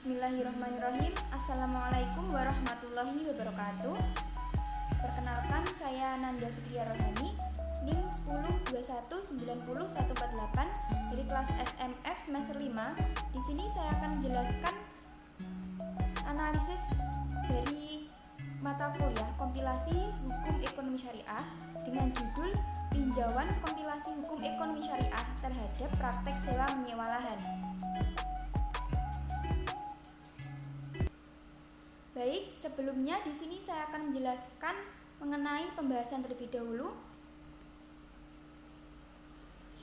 Bismillahirrahmanirrahim. Assalamualaikum warahmatullahi wabarakatuh. Perkenalkan, saya Nanda Fitria Rohani, NIM 10219048 dari kelas SMF semester 5. Di sini saya akan menjelaskan analisis dari mata kuliah kompilasi hukum ekonomi syariah dengan judul tinjauan kompilasi hukum ekonomi syariah terhadap praktek sewa menyewa lahan. Baik, sebelumnya di sini saya akan menjelaskan mengenai pembahasan terlebih dahulu,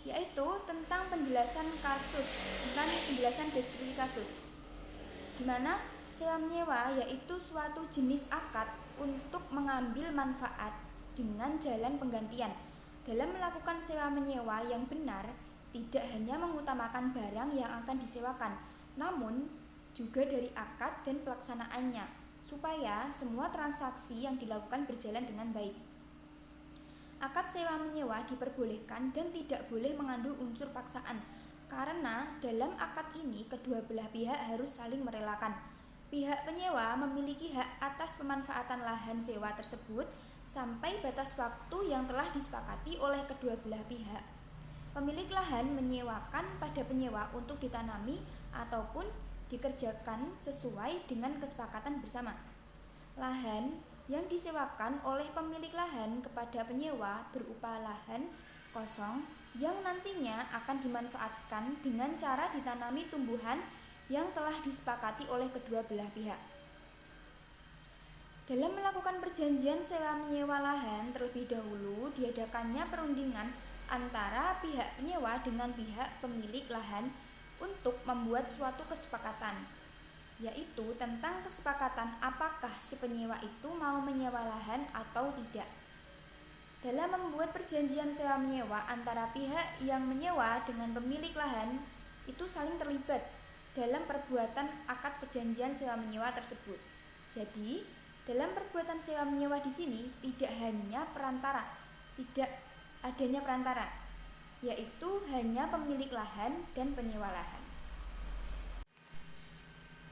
yaitu tentang penjelasan deskripsi kasus, di mana sewa menyewa yaitu suatu jenis akad untuk mengambil manfaat dengan jalan penggantian. Dalam melakukan sewa menyewa yang benar, tidak hanya mengutamakan barang yang akan disewakan, namun juga dari akad dan pelaksanaannya, supaya semua transaksi yang dilakukan berjalan dengan baik. Akad sewa menyewa diperbolehkan dan tidak boleh mengandung unsur paksaan, karena dalam akad ini kedua belah pihak harus saling merelakan. Pihak penyewa memiliki hak atas pemanfaatan lahan sewa tersebut sampai batas waktu yang telah disepakati oleh kedua belah pihak. Pemilik lahan menyewakan pada penyewa untuk ditanami ataupun dikerjakan sesuai dengan kesepakatan bersama. Lahan yang disewakan oleh pemilik lahan kepada penyewa berupa lahan kosong yang nantinya akan dimanfaatkan dengan cara ditanami tumbuhan yang telah disepakati oleh kedua belah pihak. Dalam melakukan perjanjian sewa menyewa lahan, terlebih dahulu diadakannya perundingan antara pihak penyewa dengan pihak pemilik lahan untuk membuat suatu kesepakatan, yaitu tentang kesepakatan apakah si penyewa itu mau menyewa lahan atau tidak. Dalam membuat perjanjian sewa menyewa antara pihak yang menyewa dengan pemilik lahan itu saling terlibat dalam perbuatan akad perjanjian sewa menyewa tersebut. Jadi, dalam perbuatan sewa menyewa di sini tidak adanya perantara, yaitu hanya pemilik lahan dan penyewa lahan.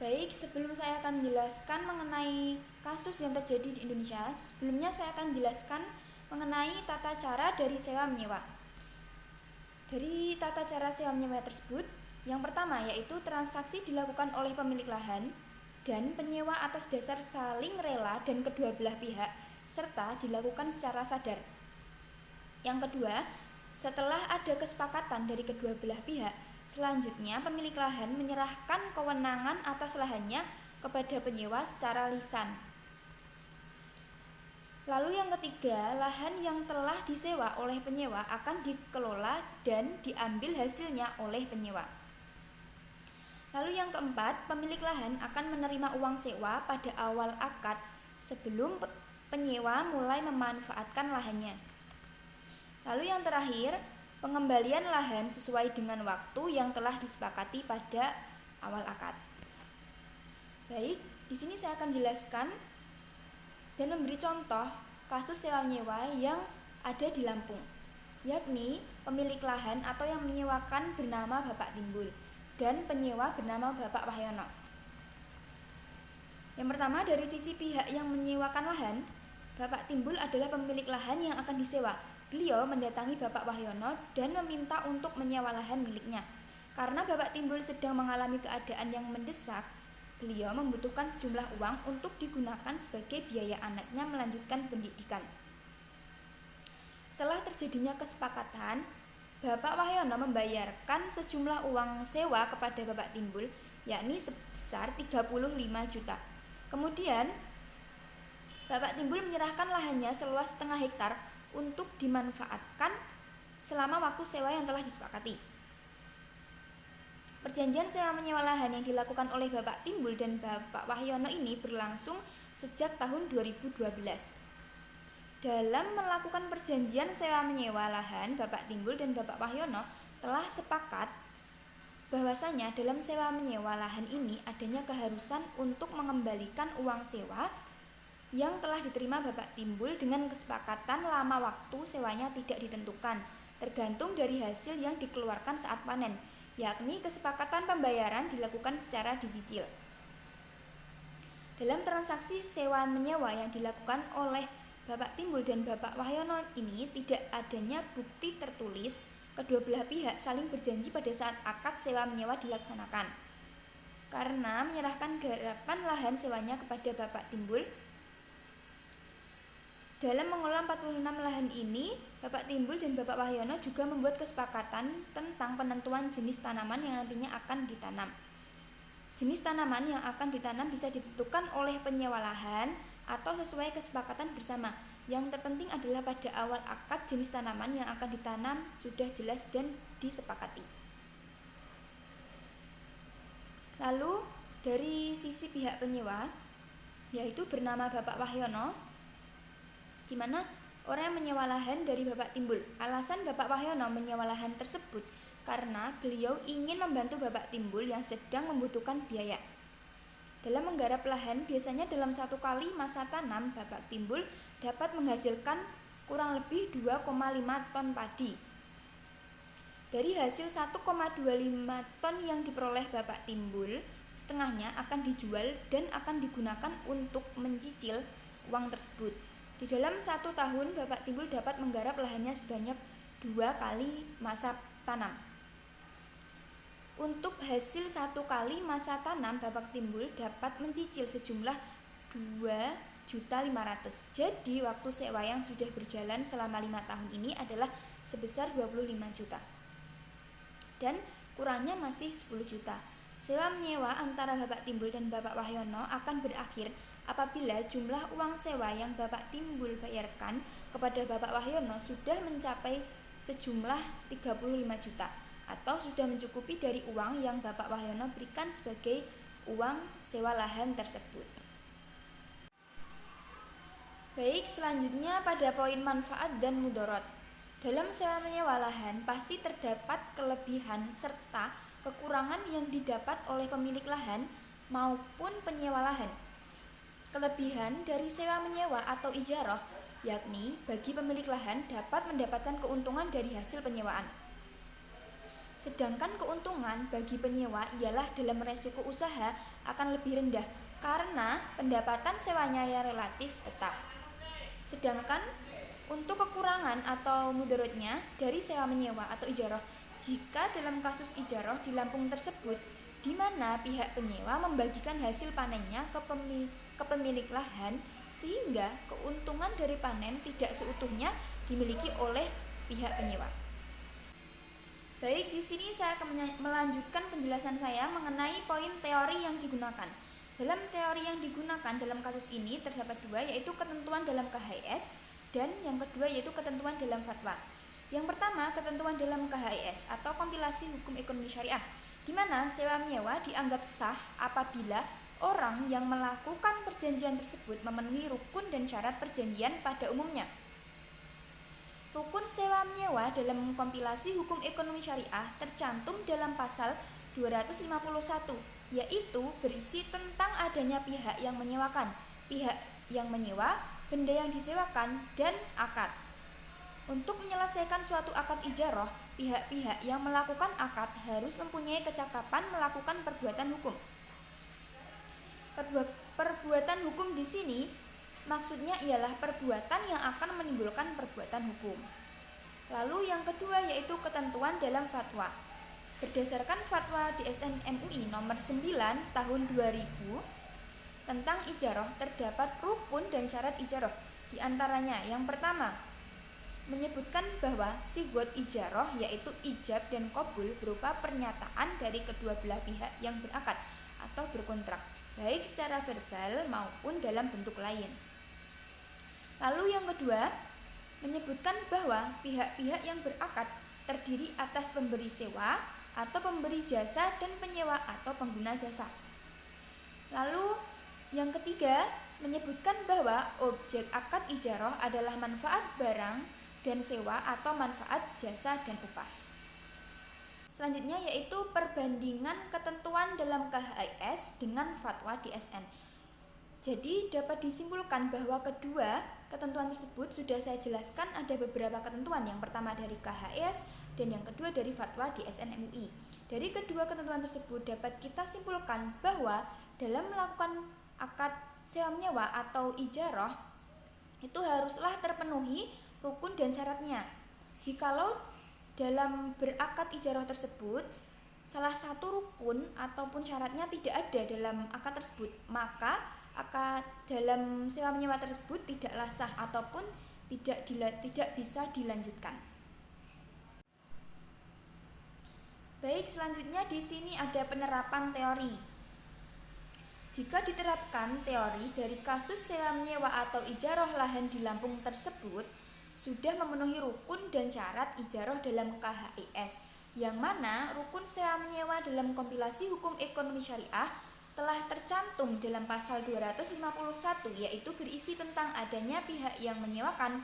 Baik, sebelum saya akan menjelaskan mengenai kasus yang terjadi di Indonesia, sebelumnya saya akan menjelaskan mengenai tata cara dari sewa menyewa. Dari tata cara sewa menyewa tersebut, yang pertama yaitu transaksi dilakukan oleh pemilik lahan dan penyewa atas dasar saling rela dan kedua belah pihak, serta dilakukan secara sadar. Yang kedua, setelah ada kesepakatan dari kedua belah pihak, selanjutnya pemilik lahan menyerahkan kewenangan atas lahannya kepada penyewa secara lisan. Lalu yang ketiga, lahan yang telah disewa oleh penyewa akan dikelola dan diambil hasilnya oleh penyewa. Lalu yang keempat, pemilik lahan akan menerima uang sewa pada awal akad sebelum penyewa mulai memanfaatkan lahannya. Lalu yang terakhir, pengembalian lahan sesuai dengan waktu yang telah disepakati pada awal akad. Baik, di sini saya akan jelaskan dan memberi contoh kasus sewa menyewa yang ada di Lampung, yakni pemilik lahan atau yang menyewakan bernama Bapak Timbul dan penyewa bernama Bapak Wahyono. Yang pertama, dari sisi pihak yang menyewakan lahan, Bapak Timbul adalah pemilik lahan yang akan disewa. Beliau mendatangi Bapak Wahyono dan meminta untuk menyewa lahan miliknya. Karena Bapak Timbul sedang mengalami keadaan yang mendesak, beliau membutuhkan sejumlah uang untuk digunakan sebagai biaya anaknya melanjutkan pendidikan. Setelah terjadinya kesepakatan, Bapak Wahyono membayarkan sejumlah uang sewa kepada Bapak Timbul, yakni sebesar 35 juta. Kemudian, Bapak Timbul menyerahkan lahannya seluas setengah hektar untuk dimanfaatkan selama waktu sewa yang telah disepakati. Perjanjian sewa menyewa lahan yang dilakukan oleh Bapak Timbul dan Bapak Wahyono ini berlangsung sejak tahun 2012. Dalam melakukan perjanjian sewa menyewa lahan, Bapak Timbul dan Bapak Wahyono telah sepakat bahwasanya dalam sewa menyewa lahan ini adanya keharusan untuk mengembalikan uang sewa yang telah diterima Bapak Timbul dengan kesepakatan lama waktu sewanya tidak ditentukan, tergantung dari hasil yang dikeluarkan saat panen, yakni kesepakatan pembayaran dilakukan secara dicicil. Dalam transaksi sewa menyewa yang dilakukan oleh Bapak Timbul dan Bapak Wahyono ini tidak adanya bukti tertulis kedua belah pihak saling berjanji pada saat akad sewa menyewa dilaksanakan. Karena menyerahkan garapan lahan sewanya kepada Bapak Timbul, dalam mengelola 46 lahan ini, Bapak Timbul dan Bapak Wahyono juga membuat kesepakatan tentang penentuan jenis tanaman yang nantinya akan ditanam. Jenis tanaman yang akan ditanam bisa ditentukan oleh penyewa lahan atau sesuai kesepakatan bersama. Yang terpenting adalah pada awal akad jenis tanaman yang akan ditanam sudah jelas dan disepakati. Lalu dari sisi pihak penyewa, yaitu bernama Bapak Wahyono, di mana orang yang menyewa lahan dari Bapak Timbul. Alasan Bapak Wahyono menyewa lahan tersebut karena beliau ingin membantu Bapak Timbul yang sedang membutuhkan biaya. Dalam menggarap lahan, biasanya dalam satu kali masa tanam, Bapak Timbul dapat menghasilkan kurang lebih 2,5 ton padi. Dari hasil 1,25 ton yang diperoleh Bapak Timbul, setengahnya akan dijual dan akan digunakan untuk mencicil uang tersebut. Di dalam 1 tahun, Bapak Timbul dapat menggarap lahannya sebanyak 2 kali masa tanam. Untuk hasil 1 kali masa tanam, Bapak Timbul dapat mencicil sejumlah 2.500.000. Jadi waktu sewa yang sudah berjalan selama 5 tahun ini adalah sebesar 25 juta. Dan kurangnya masih 10 juta. Sewa menyewa antara Bapak Timbul dan Bapak Wahyono akan berakhir apabila jumlah uang sewa yang Bapak Timbul bayarkan kepada Bapak Wahyono sudah mencapai sejumlah 35 juta atau sudah mencukupi dari uang yang Bapak Wahyono berikan sebagai uang sewa lahan tersebut. Baik, selanjutnya pada poin manfaat dan mudorot. Dalam sewa menyewa lahan pasti terdapat kelebihan serta kekurangan yang didapat oleh pemilik lahan maupun penyewa lahan. Kelebihan dari sewa menyewa atau ijarah, yakni bagi pemilik lahan dapat mendapatkan keuntungan dari hasil penyewaan. Sedangkan keuntungan bagi penyewa ialah dalam resiko usaha akan lebih rendah karena pendapatan sewanya yang relatif tetap. Sedangkan untuk kekurangan atau mudorotnya dari sewa menyewa atau ijarah, jika dalam kasus ijarah di Lampung tersebut, di mana pihak penyewa membagikan hasil panennya ke pemilik lahan, sehingga keuntungan dari panen tidak seutuhnya dimiliki oleh pihak penyewa. Baik, di sini saya akan melanjutkan penjelasan saya mengenai poin teori yang digunakan. Dalam teori yang digunakan dalam kasus ini terdapat 2, yaitu ketentuan dalam KHS dan yang kedua yaitu ketentuan dalam fatwa. Yang pertama, ketentuan dalam KHS atau kompilasi hukum ekonomi syariah, di mana sewa menyewa dianggap sah apabila orang yang melakukan perjanjian tersebut memenuhi rukun dan syarat perjanjian pada umumnya. Rukun sewa menyewa dalam kompilasi hukum ekonomi syariah tercantum dalam pasal 251, yaitu berisi tentang adanya pihak yang menyewakan, pihak yang menyewa, benda yang disewakan, dan akad. Untuk menyelesaikan suatu akad ijarah, pihak-pihak yang melakukan akad harus mempunyai kecakapan melakukan perbuatan hukum. Perbuatan hukum di sini maksudnya ialah perbuatan yang akan menimbulkan perbuatan hukum. Lalu yang kedua yaitu ketentuan dalam fatwa. Berdasarkan fatwa DSN MUI nomor 9 tahun 2000 tentang ijarah, terdapat rukun dan syarat ijarah. Di antaranya yang pertama, menyebutkan bahwa sigot ijarah yaitu ijab dan qabul berupa pernyataan dari kedua belah pihak yang berakad atau berkontrak, baik secara verbal maupun dalam bentuk lain. Lalu yang kedua, menyebutkan bahwa pihak-pihak yang berakad terdiri atas pemberi sewa atau pemberi jasa dan penyewa atau pengguna jasa. Lalu yang ketiga, menyebutkan bahwa objek akad ijarah adalah manfaat barang dan sewa atau manfaat jasa dan upah. Selanjutnya yaitu perbandingan ketentuan dalam KHS dengan fatwa DSN. Jadi dapat disimpulkan bahwa kedua ketentuan tersebut sudah saya jelaskan ada beberapa ketentuan. Yang pertama dari KHS dan yang kedua dari fatwa DSN MUI. Dari kedua ketentuan tersebut dapat kita simpulkan bahwa dalam melakukan akad sewa menyewa atau ijarah itu haruslah terpenuhi rukun dan syaratnya. Jikalau dalam berakad ijarah tersebut salah satu rukun ataupun syaratnya tidak ada dalam akad tersebut, maka akad dalam sewa menyewa tersebut tidaklah sah ataupun tidak bisa dilanjutkan. Baik, selanjutnya di sini ada penerapan teori. Jika diterapkan teori dari kasus sewa menyewa atau ijarah lahan di Lampung tersebut sudah memenuhi rukun dan syarat ijarah dalam KHIS, yang mana rukun sewa menyewa dalam kompilasi hukum ekonomi syariah telah tercantum dalam pasal 251, yaitu berisi tentang adanya pihak yang menyewakan,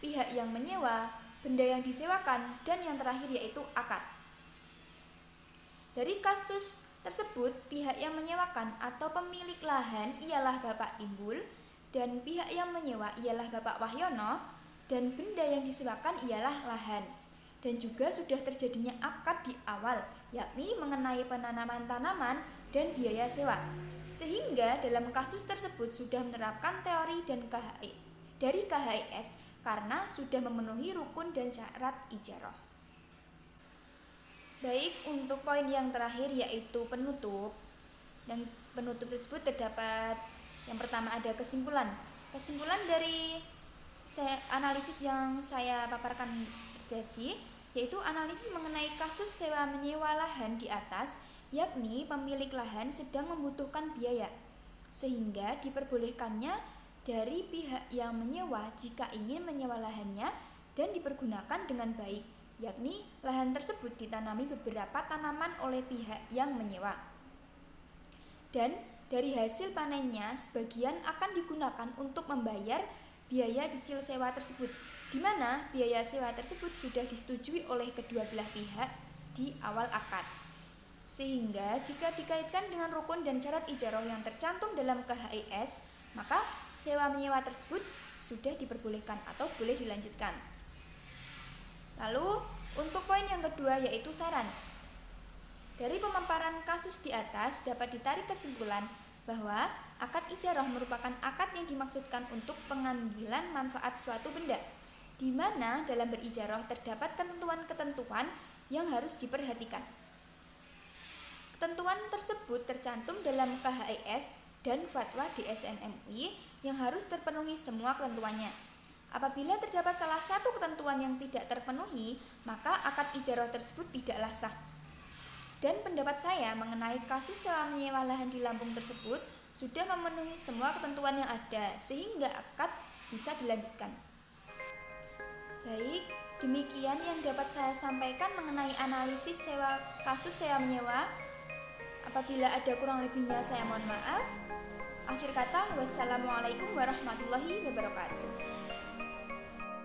pihak yang menyewa, benda yang disewakan, dan yang terakhir yaitu akad. Dari kasus tersebut, pihak yang menyewakan atau pemilik lahan ialah Bapak Timbul, dan pihak yang menyewa ialah Bapak Wahyono, dan benda yang disewakan ialah lahan. Dan juga sudah terjadinya akad di awal, yakni mengenai penanaman tanaman dan biaya sewa. Sehingga dalam kasus tersebut sudah menerapkan teori dan dari KHIS karena sudah memenuhi rukun dan syarat ijarah. Baik, untuk poin yang terakhir yaitu penutup. Dan penutup tersebut terdapat yang pertama ada kesimpulan. Kesimpulan dari analisis yang saya paparkan terjadi yaitu analisis mengenai kasus sewa menyewa lahan di atas, yakni pemilik lahan sedang membutuhkan biaya sehingga diperbolehkannya dari pihak yang menyewa jika ingin menyewa lahannya dan dipergunakan dengan baik, yakni lahan tersebut ditanami beberapa tanaman oleh pihak yang menyewa. Dan dari hasil panennya sebagian akan digunakan untuk membayar biaya cicil sewa tersebut, di mana biaya sewa tersebut sudah disetujui oleh kedua belah pihak di awal akad. Sehingga jika dikaitkan dengan rukun dan syarat ijarah yang tercantum dalam KHIS, maka sewa menyewa tersebut sudah diperbolehkan atau boleh dilanjutkan. Lalu untuk poin yang kedua yaitu saran. Dari pemaparan kasus di atas dapat ditarik kesimpulan bahwa akad ijarah merupakan akad yang dimaksudkan untuk pengambilan manfaat suatu benda, di mana dalam berijarah terdapat ketentuan-ketentuan yang harus diperhatikan. Ketentuan tersebut tercantum dalam KHIS dan fatwa DSN MUI yang harus terpenuhi semua ketentuannya. Apabila terdapat salah satu ketentuan yang tidak terpenuhi, maka akad ijarah tersebut tidaklah sah. Dan pendapat saya mengenai kasus sewa menyewa lahan di Lampung tersebut sudah memenuhi semua ketentuan yang ada sehingga akad bisa dilanjutkan. Baik, demikian yang dapat saya sampaikan mengenai analisis kasus sewa menyewa. Apabila ada kurang lebihnya saya mohon maaf. Akhir kata, wassalamualaikum warahmatullahi wabarakatuh.